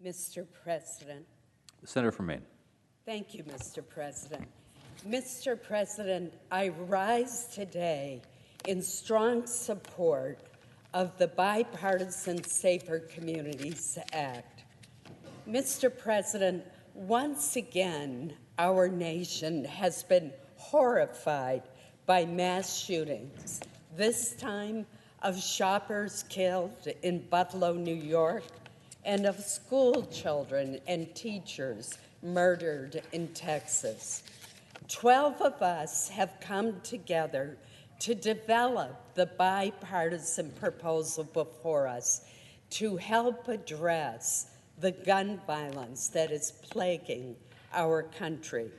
Mr. President. The Senator from Maine. Thank you, Mr. President. Mr. President, I rise today in strong support of the Bipartisan Safer Communities Act. Mr. President, once again, our nation has been horrified by mass shootings, this time of shoppers killed in Buffalo, New York, and of school children and teachers murdered in Texas. 12 of us have come together to develop the bipartisan proposal before us to help address the gun violence that is plaguing our country.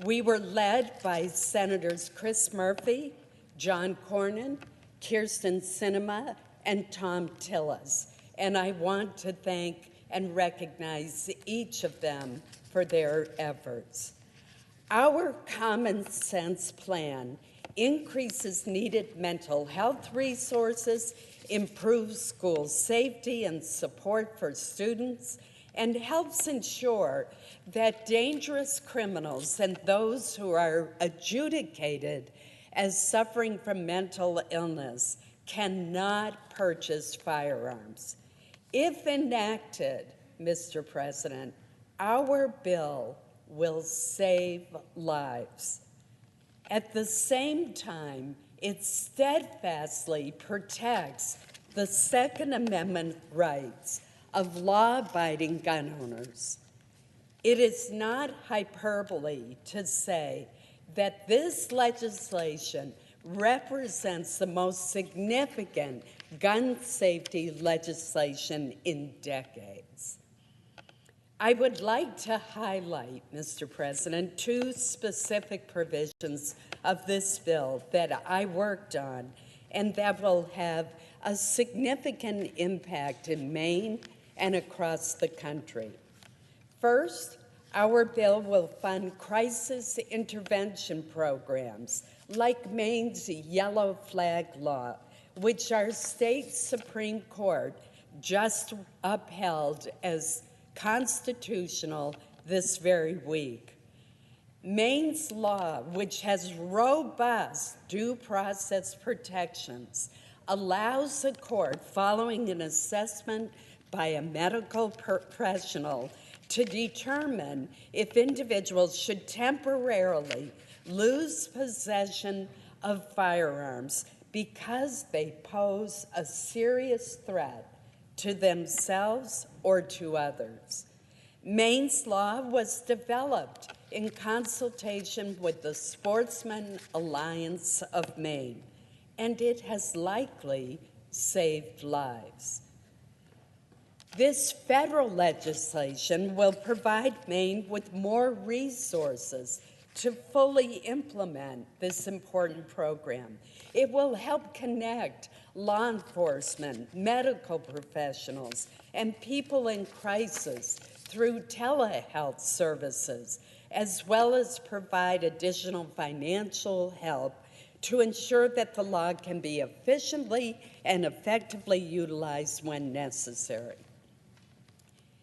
We were led by Senators Chris Murphy, John Cornyn, Kirsten Sinema, and Tom Tillis, and I want to thank and recognize each of them for their efforts. Our common sense plan increases needed mental health resources, improves school safety and support for students, and helps ensure that dangerous criminals and those who are adjudicated as suffering from mental illness cannot purchase firearms. If enacted, Mr. President, our bill will save lives. At the same time, it steadfastly protects the Second Amendment rights of law-abiding gun owners. It is not hyperbole to say that this legislation represents the most significant gun safety legislation in decades. I would like to highlight, Mr. President, two specific provisions of this bill that I worked on and that will have a significant impact in Maine and across the country. First, our bill will fund crisis intervention programs like Maine's Yellow Flag Law, which our state Supreme Court just upheld as constitutional this very week. Maine's law, which has robust due process protections, allows a court, following an assessment by a medical professional, to determine if individuals should temporarily lose possession of firearms because they pose a serious threat to themselves or to others. Maine's law was developed in consultation with the Sportsman Alliance of Maine, and it has likely saved lives. This federal legislation will provide Maine with more resources to fully implement this important program. It will help connect law enforcement, medical professionals, and people in crisis through telehealth services, as well as provide additional financial help to ensure that the law can be efficiently and effectively utilized when necessary.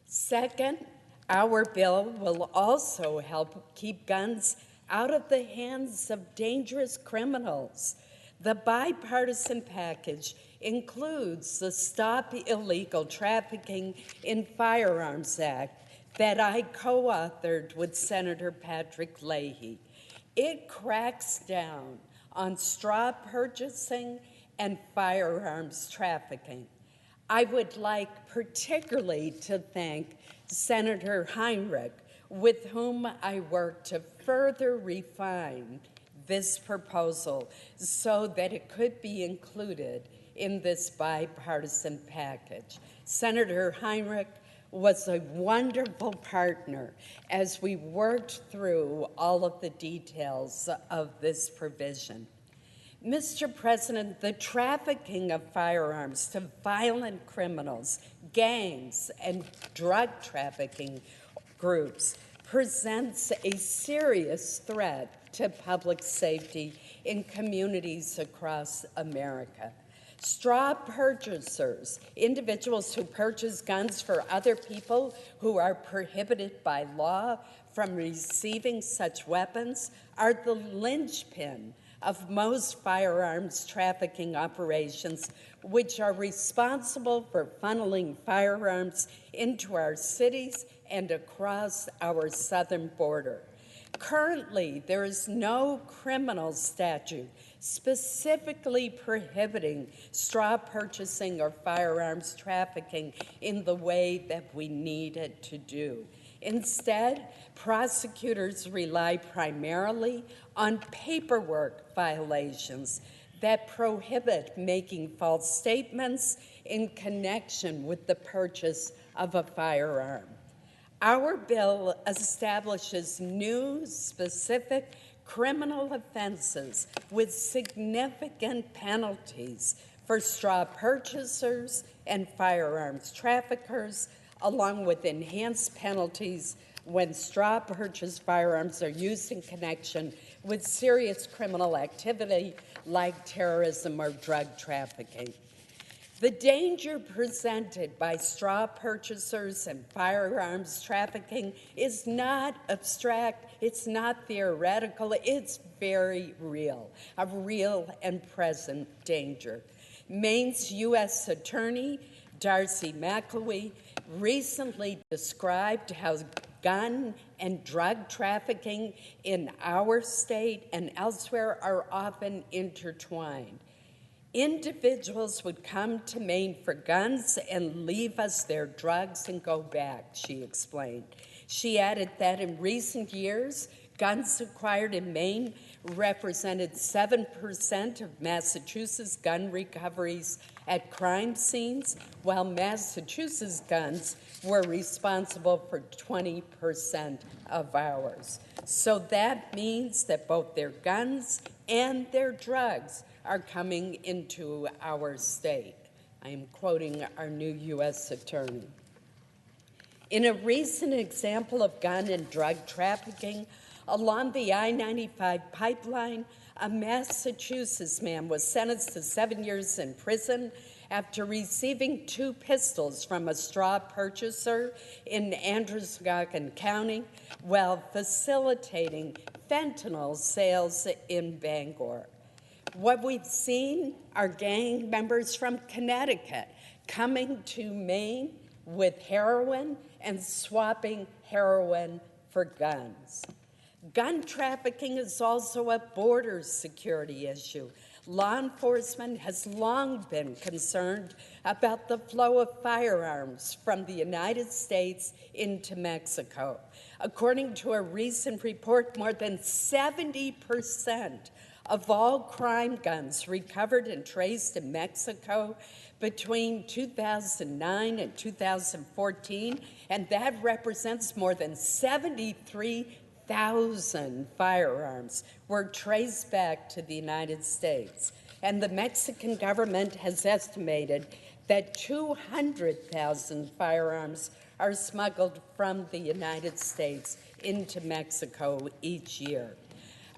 Second, our bill will also help keep guns out of the hands of dangerous criminals. The bipartisan package includes the Stop Illegal Trafficking in Firearms Act that I co-authored with Senator Patrick Leahy. It cracks down on straw purchasing and firearms trafficking. I would like particularly to thank Senator Heinrich, with whom I worked to further refine this proposal so that it could be included in this bipartisan package. Senator Heinrich was a wonderful partner as we worked through all of the details of this provision. Mr. President, the trafficking of firearms to violent criminals, gangs, and drug trafficking groups presents a serious threat to public safety in communities across America. Straw purchasers, individuals who purchase guns for other people who are prohibited by law from receiving such weapons, are the linchpin of most firearms trafficking operations, which are responsible for funneling firearms into our cities and across our southern border. Currently, there is no criminal statute specifically prohibiting straw purchasing or firearms trafficking in the way that we need it to do. Instead, prosecutors rely primarily on paperwork violations that prohibit making false statements in connection with the purchase of a firearm. Our bill establishes new specific criminal offenses with significant penalties for straw purchasers and firearms traffickers, along with enhanced penalties when straw purchased firearms are used in connection with serious criminal activity like terrorism or drug trafficking. The danger presented by straw purchasers and firearms trafficking is not abstract, it's not theoretical, it's very real, a real and present danger. Maine's U.S. Attorney, Darcy McElwee, recently described how gun and drug trafficking in our state and elsewhere are often intertwined. Individuals would come to Maine for guns and leave us their drugs and go back, she explained. She added that in recent years, guns acquired in Maine represented 7% of Massachusetts gun recoveries at crime scenes, while Massachusetts guns were responsible for 20% of ours. So that means that both their guns and their drugs are coming into our state. I am quoting our new U.S. Attorney. In a recent example of gun and drug trafficking, along the I-95 pipeline, a Massachusetts man was sentenced to 7 years in prison after receiving 2 pistols from a straw purchaser in Androscoggin County while facilitating fentanyl sales in Bangor. What we've seen are gang members from Connecticut coming to Maine with heroin and swapping heroin for guns. Gun trafficking is also a border security issue. Law enforcement has long been concerned about the flow of firearms from the United States into Mexico. According to a recent report, more than 70% of all crime guns recovered and traced in Mexico between 2009 and 2014, and that represents more than 73,000 firearms were traced back to the United States. And the Mexican government has estimated that 200,000 firearms are smuggled from the United States into Mexico each year.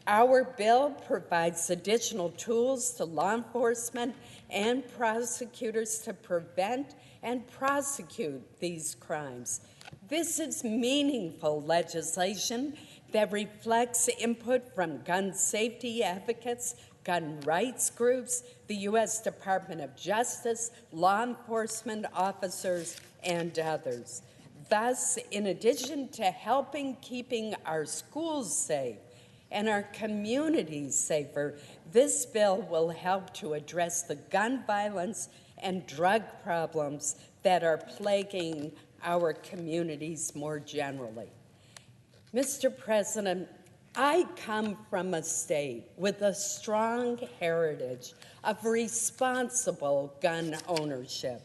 Our bill provides additional tools to law enforcement and prosecutors to prevent and prosecute these crimes. This is meaningful legislation that reflects input from gun safety advocates, gun rights groups, the U.S. Department of Justice, law enforcement officers, and others. Thus, in addition to helping keeping our schools safe and our communities safer, this bill will help to address the gun violence and drug problems that are plaguing our communities more generally. Mr. President, I come from a state with a strong heritage of responsible gun ownership.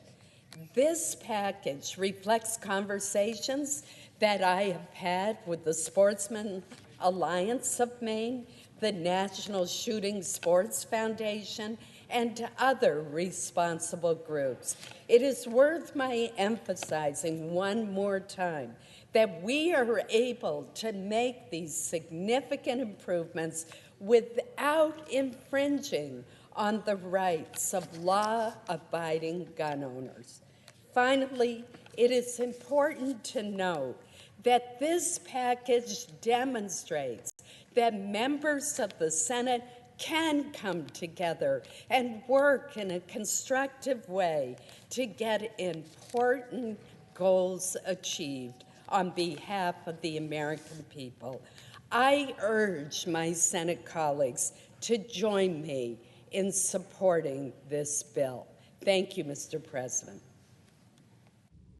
This package reflects conversations that I have had with the Sportsman Alliance of Maine, the National Shooting Sports Foundation, and other responsible groups. It is worth my emphasizing one more time that we are able to make these significant improvements without infringing on the rights of law-abiding gun owners. Finally, it is important to note that this package demonstrates that members of the Senate can come together and work in a constructive way to get important goals achieved on behalf of the American people. I urge my Senate colleagues to join me in supporting this bill. Thank you, Mr. President.